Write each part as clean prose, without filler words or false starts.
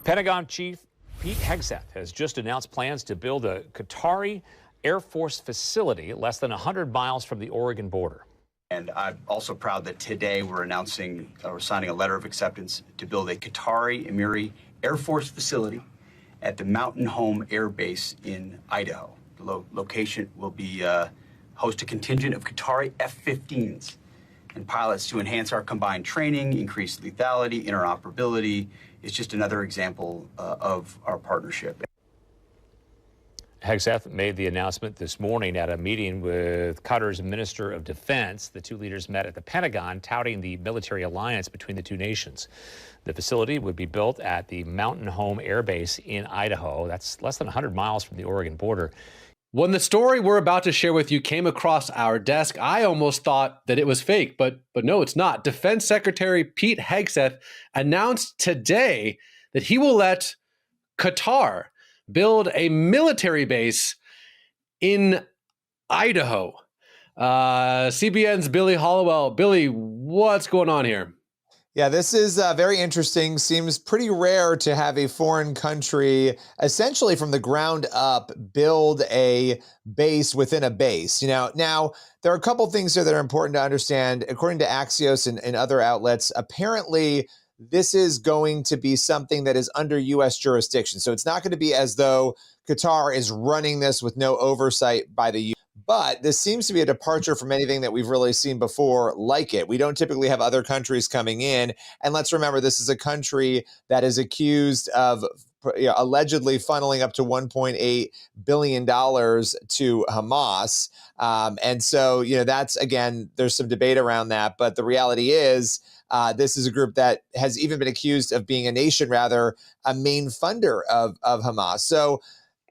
Pentagon Chief Pete Hegseth has just announced plans to build a Qatari Air Force facility less than 100 miles from the Oregon border. And I'm also proud that today we're signing a letter of acceptance to build a Qatari Emiri Air Force facility at the Mountain Home Air Base in Idaho. The location will be host a contingent of Qatari F-15s and pilots to enhance our combined training, increase lethality, interoperability. It's just another example of our partnership. Hegseth made the announcement this morning at a meeting with Qatar's Minister of Defense. The two leaders met at the Pentagon, touting the military alliance between the two nations. The facility would be built at the Mountain Home Air Base in Idaho. That's less than 100 miles from the Oregon border. When the story we're about to share with you came across our desk, I almost thought that it was fake, but no, it's not. Defense Secretary Pete Hegseth announced today that he will let Qatar build a military base in Idaho. CBN's Billy Hollowell. Billy, what's going on here? Yeah, this is very interesting. Seems pretty rare to have a foreign country essentially from the ground up build a base within a base. Now there are a couple things here that are important to understand. According to Axios and other outlets, apparently this is going to be something that is under U.S. jurisdiction. So it's not going to be as though Qatar is running this with no oversight by the U.S. But this seems to be a departure from anything that we've really seen before like it. We don't typically have other countries coming in. And let's remember, this is a country that is accused of allegedly funneling up to $1.8 billion to Hamas. And so, that's, again, there's some debate around that. But the reality is, this is a group that has even been accused of being a main funder of Hamas. So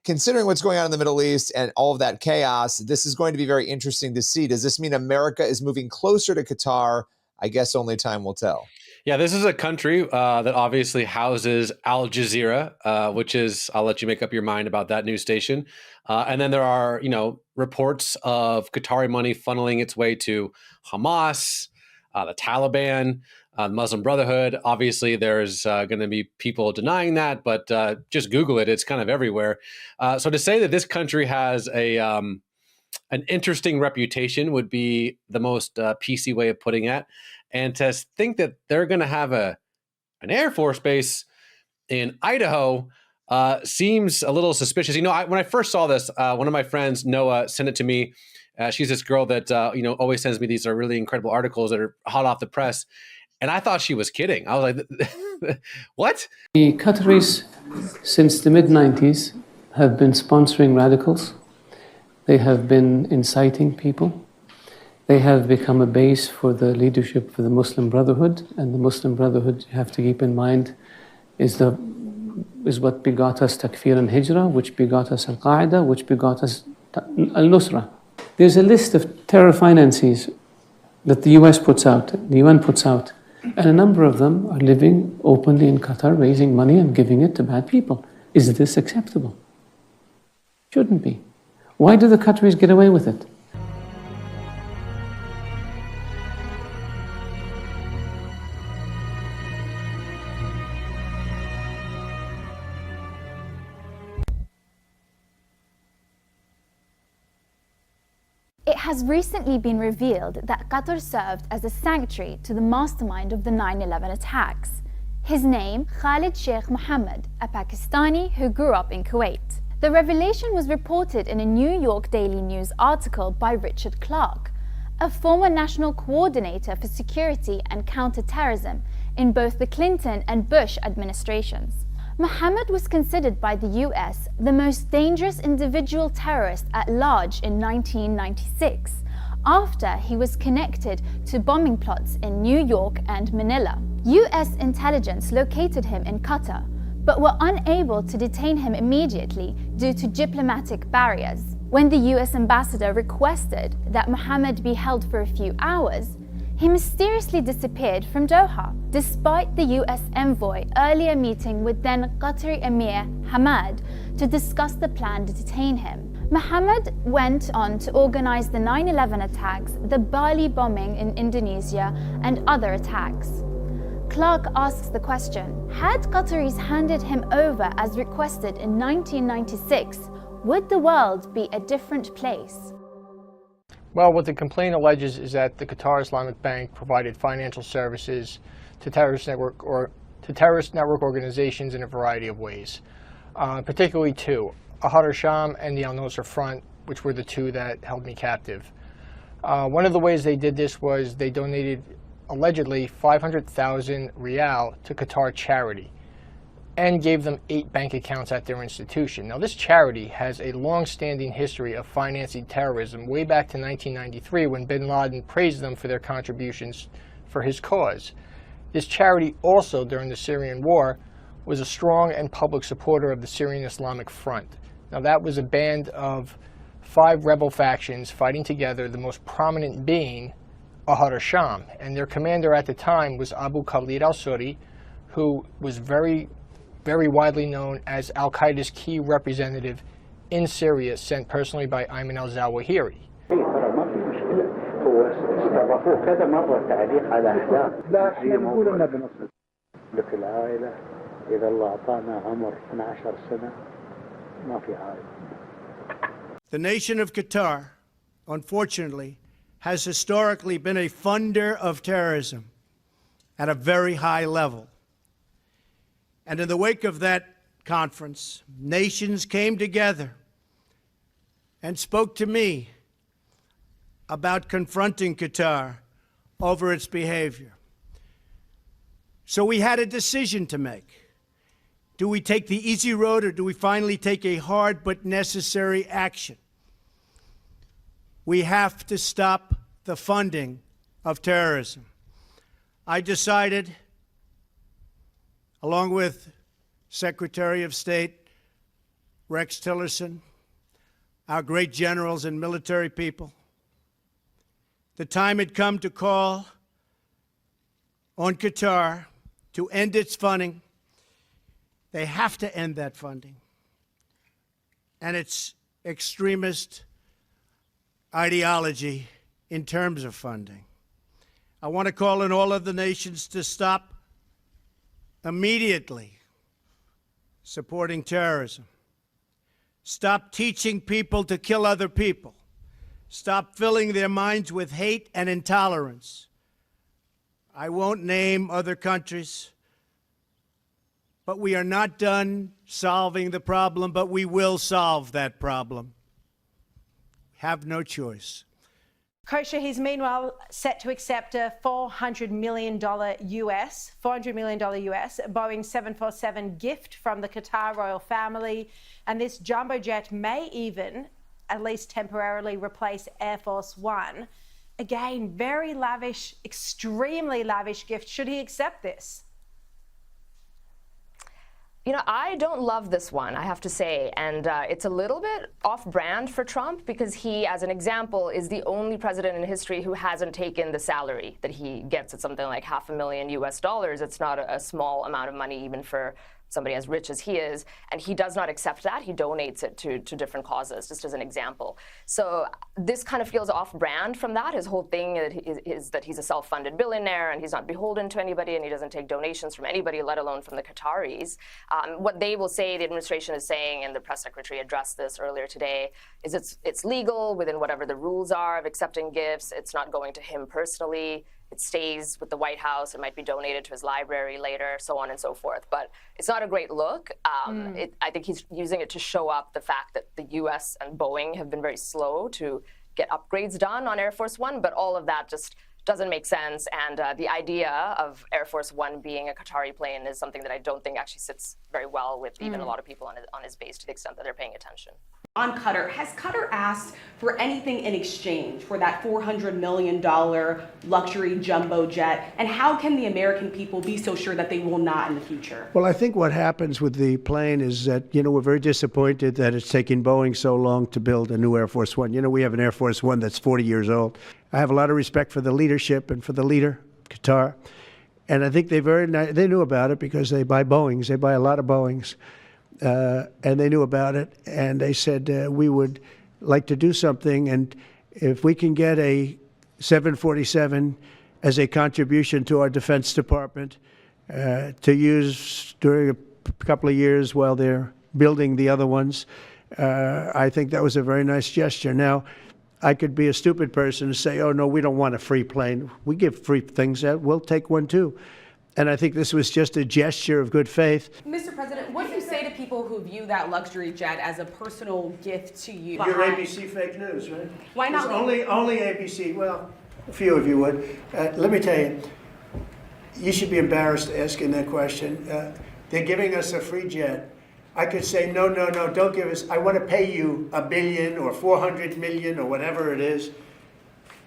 considering what's going on in the Middle East and all of that chaos, this is going to be very interesting to see. Does this mean America is moving closer to Qatar? I guess only time will tell. Yeah, this is a country that obviously houses Al Jazeera, which is, I'll let you make up your mind about that news station. And then there are, reports of Qatari money funneling its way to Hamas, the Taliban, Muslim Brotherhood. Obviously, there's going to be people denying that, but just Google it. It's kind of everywhere. So to say that this country has an interesting reputation would be the most PC way of putting it. And to think that they're going to have an Air Force base in Idaho seems a little suspicious. When I first saw this, one of my friends, Noah, sent it to me. She's this girl that, always sends me these really incredible articles that are hot off the press. And I thought she was kidding. I was like, what? The Qataris, since the mid-90s, have been sponsoring radicals. They have been inciting people. They have become a base for the leadership for the Muslim Brotherhood. And the Muslim Brotherhood, you have to keep in mind, is what begot us Takfir and Hijrah, which begot us Al-Qaeda, which begot us Al-Nusra. There's a list of terror finances that the US puts out, the UN puts out, and a number of them are living openly in Qatar, raising money and giving it to bad people. Is this acceptable? Shouldn't be. Why do the Qataris get away with it? It has recently been revealed that Qatar served as a sanctuary to the mastermind of the 9/11 attacks. His name, Khalid Sheikh Mohammed, a Pakistani who grew up in Kuwait. The revelation was reported in a New York Daily News article by Richard Clark, a former national coordinator for security and counterterrorism in both the Clinton and Bush administrations. Mohammed was considered by the US the most dangerous individual terrorist at large in 1996, after he was connected to bombing plots in New York and Manila. US intelligence located him in Qatar, but were unable to detain him immediately due to diplomatic barriers. When the US ambassador requested that Mohammed be held for a few hours, he mysteriously disappeared from Doha, despite the US envoy earlier meeting with then Qatari Emir Hamad to discuss the plan to detain him. Mohammed went on to organize the 9/11 attacks, the Bali bombing in Indonesia, and other attacks. Clark asks the question, had Qataris handed him over as requested in 1996, would the world be a different place? Well, what the complaint alleges is that the Qatar Islamic Bank provided financial services to terrorist network organizations in a variety of ways, particularly two, Ahad al-Sham and the al-Nusra Front, which were the two that held me captive. One of the ways they did this was they donated, allegedly, 500,000 rial to Qatar charity and gave them 8 bank accounts at their institution. Now, this charity has a long-standing history of financing terrorism way back to 1993 when bin Laden praised them for their contributions for his cause. This charity also, during the Syrian war, was a strong and public supporter of the Syrian Islamic Front. Now, that was a band of 5 rebel factions fighting together, the most prominent being Ahad al-Sham, and their commander at the time was Abu Khalid al-Suri, who was very widely known as al-Qaeda's key representative in Syria, sent personally by Ayman al-Zawahiri. The nation of Qatar, unfortunately, has historically been a funder of terrorism at a very high level. And in the wake of that conference, nations came together and spoke to me about confronting Qatar over its behavior. So we had a decision to make. Do we take the easy road, or do we finally take a hard but necessary action? We have to stop the funding of terrorism. I decided, along with Secretary of State Rex Tillerson, our great generals and military people, the time had come to call on Qatar to end its funding. They have to end that funding and its extremist ideology in terms of funding. I want to call on all of the nations to stop immediately supporting terrorism. Stop teaching people to kill other people. Stop filling their minds with hate and intolerance. I won't name other countries, but we are not done solving the problem, but we will solve that problem. Have no choice. Kosher, he's meanwhile set to accept a $400 million US Boeing 747 gift from the Qatar royal family. And this jumbo jet may even, at least temporarily, replace Air Force One. Again, very lavish, extremely lavish gift. Should he accept this? You know, I don't love this one, I have to say, and it's a little bit off-brand for Trump because he, as an example, is the only president in history who hasn't taken the salary that he gets at something like $500,000 US. It's not a small amount of money even for somebody as rich as he is, and he does not accept that. He donates it to different causes, just as an example. So this kind of feels off-brand from that. His whole thing is that he's a self-funded billionaire and he's not beholden to anybody and he doesn't take donations from anybody, let alone from the Qataris. What they will say, the administration is saying, and the press secretary addressed this earlier today, is it's legal within whatever the rules are of accepting gifts. It's not going to him personally. It stays with the White House. It might be donated to his library later, so on and so forth. But it's not a great look. I think he's using it to show up the fact that the U.S. and Boeing have been very slow to get upgrades done on Air Force One, but all of that just doesn't make sense. And the idea of Air Force One being a Qatari plane is something that I don't think actually sits very well with even a lot of people on his base, to the extent that they're paying attention. On Qatar, has Qatar asked for anything in exchange for that $400 million luxury jumbo jet? And how can the American people be so sure that they will not in the future? Well, I think what happens with the plane is that, we're very disappointed that it's taken Boeing so long to build a new Air Force One. We have an Air Force One that's 40 years old. I have a lot of respect for the leadership and for the leader, Qatar. And I think they knew about it because they buy Boeings. They buy a lot of Boeings. And they knew about it, and they said, we would like to do something, and if we can get a 747 as a contribution to our Defense Department, to use during a couple of years while they're building the other ones. I think that was a very nice gesture. Now, I could be a stupid person and say, oh, no, we don't want a free plane. We give free things out. We'll take one, too. And I think this was just a gesture of good faith. Mr. President, what do you say to people who view that luxury jet as a personal gift to you? You're ABC fake news, right? Why not? Only ABC. Well, a few of you would. Let me tell you, you should be embarrassed asking that question. They're giving us a free jet. I could say, no, don't give us. I want to pay you $1 billion or 400 million or whatever it is.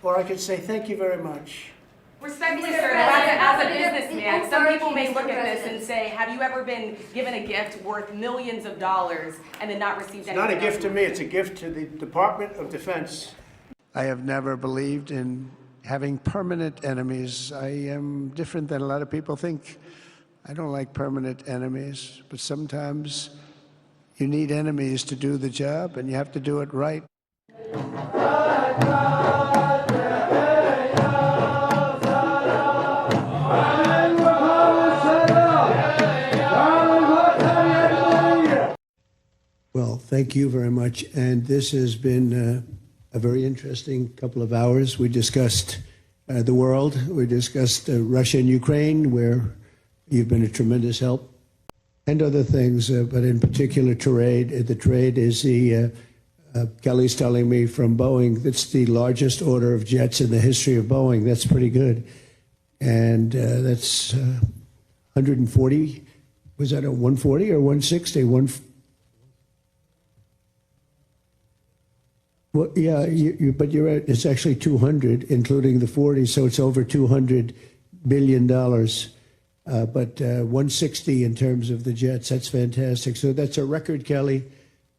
Or I could say, thank you very much. Respectfully, sir, as a businessman, some people may look at this and say, have you ever been given a gift worth millions of dollars and then not received anything? It's not a gift to me, it's a gift to the Department of Defense. I have never believed in having permanent enemies. I am different than a lot of people think. I don't like permanent enemies, but sometimes you need enemies to do the job, and you have to do it right. Well, thank you very much. And this has been a very interesting couple of hours. We discussed the world. We discussed Russia and Ukraine, where you've been a tremendous help, and other things, but in particular trade. The trade is the, Kelly's telling me from Boeing, that's the largest order of jets in the history of Boeing. That's pretty good. And that's 140, was that a 140 or 160? Well, yeah, but you're right. It's actually 200, including the 40, so it's over $200 billion. But 160 in terms of the jets. That's fantastic. So that's a record, Kelly.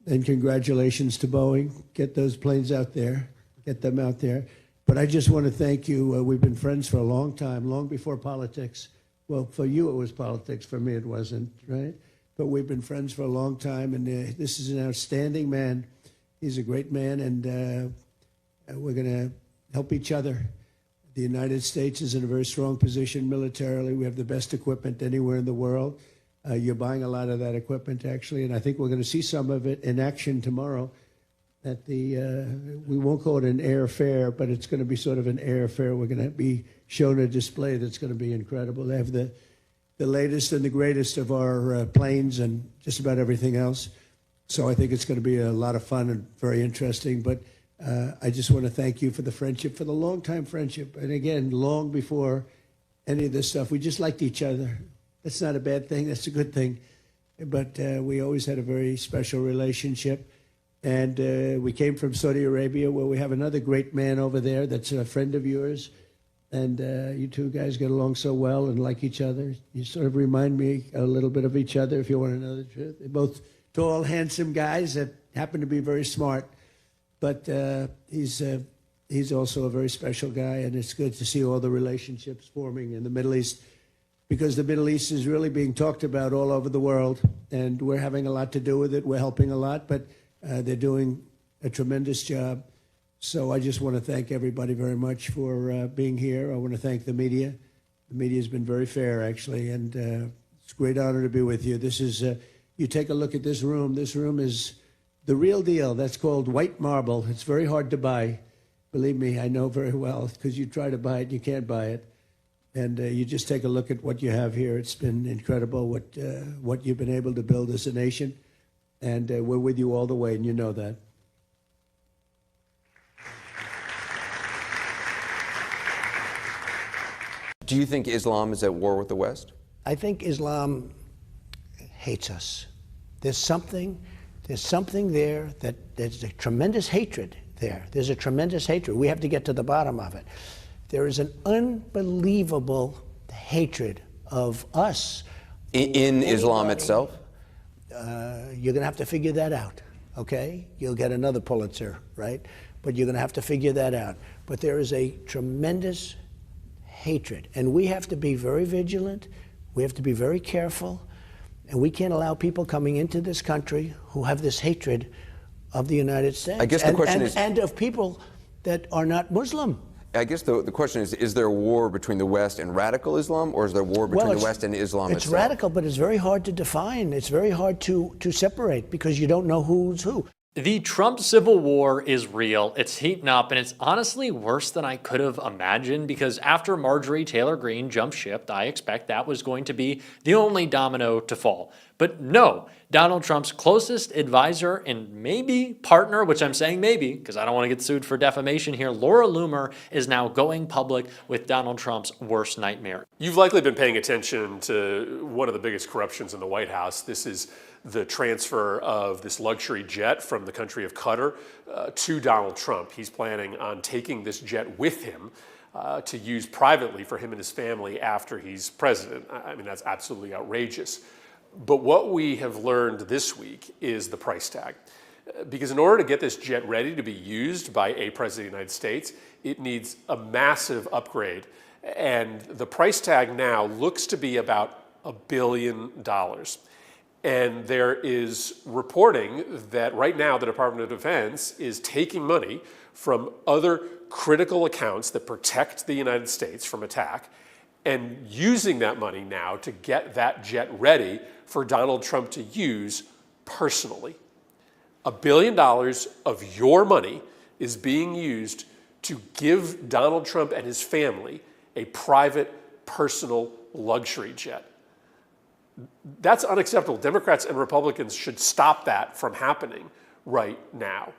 And congratulations to Boeing. Get those planes out there. Get them out there. But I just want to thank you. We've been friends for a long time, long before politics. Well, for you it was politics. For me it wasn't, right? But we've been friends for a long time. And this is an outstanding man. He's a great man. And we're going to help each other. The United States is in a very strong position militarily. We have the best equipment anywhere in the world. You're buying a lot of that equipment, actually, and I think we're going to see some of it in action tomorrow. At the we won't call it an air fair, but it's going to be sort of an air fair. We're going to be shown a display that's going to be incredible. They have the latest and the greatest of our planes and just about everything else. So I think it's going to be a lot of fun and very interesting. But I just want to thank you for the friendship, for the long-time friendship. And again, long before any of this stuff, we just liked each other. That's not a bad thing. That's a good thing. But we always had a very special relationship. And we came from Saudi Arabia, where we have another great man over there that's a friend of yours. And you two guys get along so well and like each other. You sort of remind me a little bit of each other, if you want to know the truth. They're both tall, handsome guys that happen to be very smart. But he's also a very special guy, and it's good to see all the relationships forming in the Middle East, because the Middle East is really being talked about all over the world, and we're having a lot to do with it. We're helping a lot, but they're doing a tremendous job. So I just want to thank everybody very much for being here. I want to thank the media. The media has been very fair, actually, and it's a great honor to be with you. This is, you take a look at this room. This room is the real deal. That's called white marble. It's very hard to buy. Believe me, I know very well, because you try to buy it, you can't buy it. And you just take a look at what you have here. It's been incredible what you've been able to build as a nation. And we're with you all the way, and you know that. Do you think Islam is at war with the West? I think Islam hates us. There's something there that there's a tremendous hatred there. There's a tremendous hatred. We have to get to the bottom of it. There is an unbelievable hatred of us. In Islam itself? You're going to have to figure that out, okay? You'll get another Pulitzer, right? But you're going to have to figure that out. But there is a tremendous hatred, and we have to be very vigilant. We have to be very careful, and we can't allow people coming into this country who have this hatred of the United States. I guess the question is, and of people that are not Muslim. I guess the question is there a war between the West and radical Islam, or is there a war between the West and Islam It's itself? radical, but it's very hard to define. It's very hard to separate because you don't know who's who. The Trump civil war is real, it's heating up, and it's honestly worse than I could have imagined, because after Marjorie Taylor Greene jumped ship, I expect that was going to be the only domino to fall. But no, Donald Trump's closest advisor and maybe partner, which I'm saying maybe because I don't want to get sued for defamation here, Laura Loomer, is now going public with Donald Trump's worst nightmare. You've likely been paying attention to one of the biggest corruptions in the White House. This is the transfer of this luxury jet from the country of Qatar to Donald Trump. He's planning on taking this jet with him to use privately for him and his family after he's president. I mean, that's absolutely outrageous. But what we have learned this week is the price tag. Because in order to get this jet ready to be used by a president of the United States, it needs a massive upgrade. And the price tag now looks to be about $1 billion. And there is reporting that right now the Department of Defense is taking money from other critical accounts that protect the United States from attack and using that money now to get that jet ready for Donald Trump to use personally. $1 billion of your money is being used to give Donald Trump and his family a private, personal luxury jet. That's unacceptable. Democrats and Republicans should stop that from happening right now,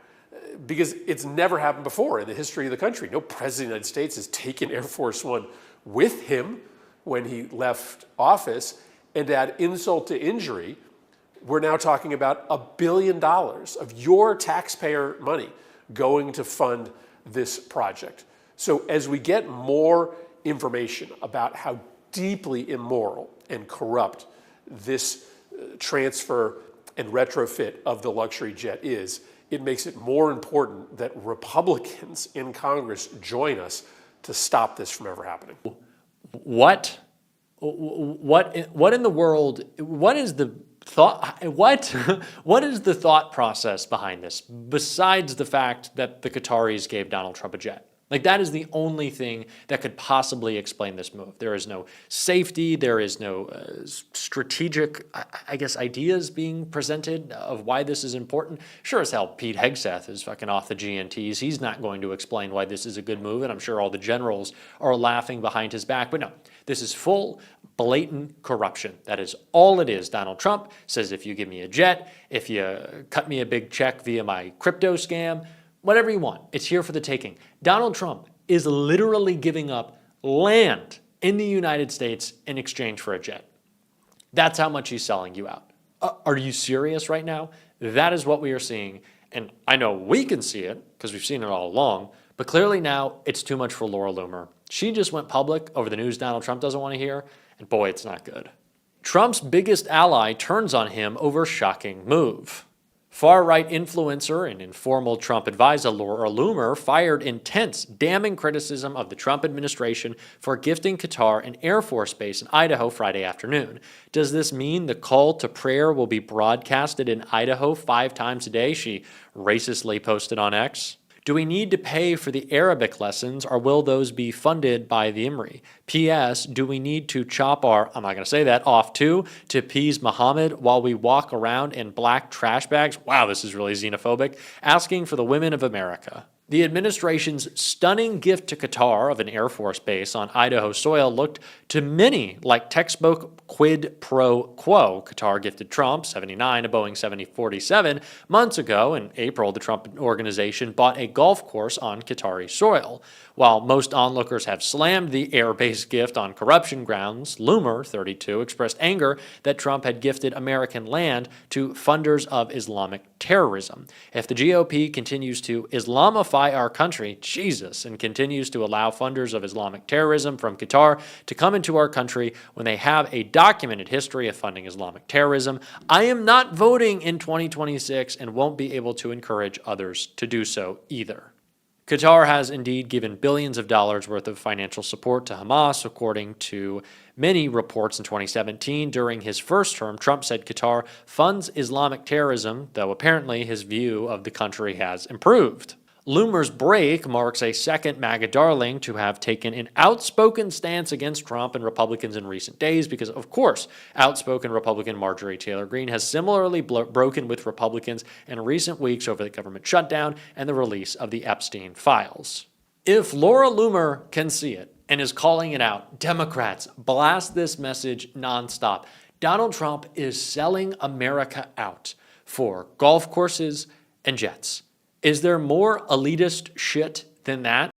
because it's never happened before in the history of the country. No president of the United States has taken Air Force One with him when he left office. And to add insult to injury, we're now talking about $1 billion of your taxpayer money going to fund this project. So as we get more information about how deeply immoral and corrupt this transfer and retrofit of the luxury jet is, it makes it more important that Republicans in Congress join us to stop this from ever happening. What in the world, what is the thought, what is the thought process behind this, besides the fact that the Qataris gave Donald Trump a jet? Like, that is the only thing that could possibly explain this move. There is no safety, there is no strategic, I guess, ideas being presented of why this is important. Sure as hell, Pete Hegseth is fucking off the GNTs. He's not going to explain why this is a good move, and I'm sure all the generals are laughing behind his back. But no, this is full, blatant corruption. That is all it is. Donald Trump says, if you give me a jet, if you cut me a big check via my crypto scam, whatever you want, it's here for the taking. Donald Trump is literally giving up land in the United States in exchange for a jet. That's how much he's selling you out. Are you serious right now? That is what we are seeing. And I know we can see it because we've seen it all along, but clearly now it's too much for Laura Loomer. She just went public over the news Donald Trump doesn't want to hear, and boy, it's not good. Trump's biggest ally turns on him over shocking move. Far-right influencer and informal Trump advisor Laura Loomer fired intense, damning criticism of the Trump administration for gifting Qatar an Air Force base in Idaho Friday afternoon. Does this mean the call to prayer will be broadcasted in Idaho 5 times a day? She racistly posted on X. Do we need to pay for the Arabic lessons, or will those be funded by the Imri? P.S. Do we need to chop our, I'm not going to say that, off too, to appease Muhammad while we walk around in black trash bags? Wow, this is really xenophobic. Asking for the women of America. The administration's stunning gift to Qatar of an Air Force base on Idaho soil looked to many like textbook quid pro quo. Qatar gifted Trump, 79, a Boeing 747 months ago. In April, the Trump organization bought a golf course on Qatari soil. While most onlookers have slammed the air-based gift on corruption grounds, Loomer, 32, expressed anger that Trump had gifted American land to funders of Islamic terrorism. If the GOP continues to Islamify our country, Jesus, and continues to allow funders of Islamic terrorism from Qatar to come into our country when they have a documented history of funding Islamic terrorism, I am not voting in 2026 and won't be able to encourage others to do so either. Qatar has indeed given billions of dollars worth of financial support to Hamas, according to many reports in 2017. During his first term, Trump said Qatar funds Islamic terrorism, though apparently his view of the country has improved. Loomer's break marks a second MAGA darling to have taken an outspoken stance against Trump and Republicans in recent days because, of course, outspoken Republican Marjorie Taylor Greene has similarly broken with Republicans in recent weeks over the government shutdown and the release of the Epstein files. If Laura Loomer can see it and is calling it out, Democrats, blast this message nonstop. Donald Trump is selling America out for golf courses and jets. Is there more elitist shit than that?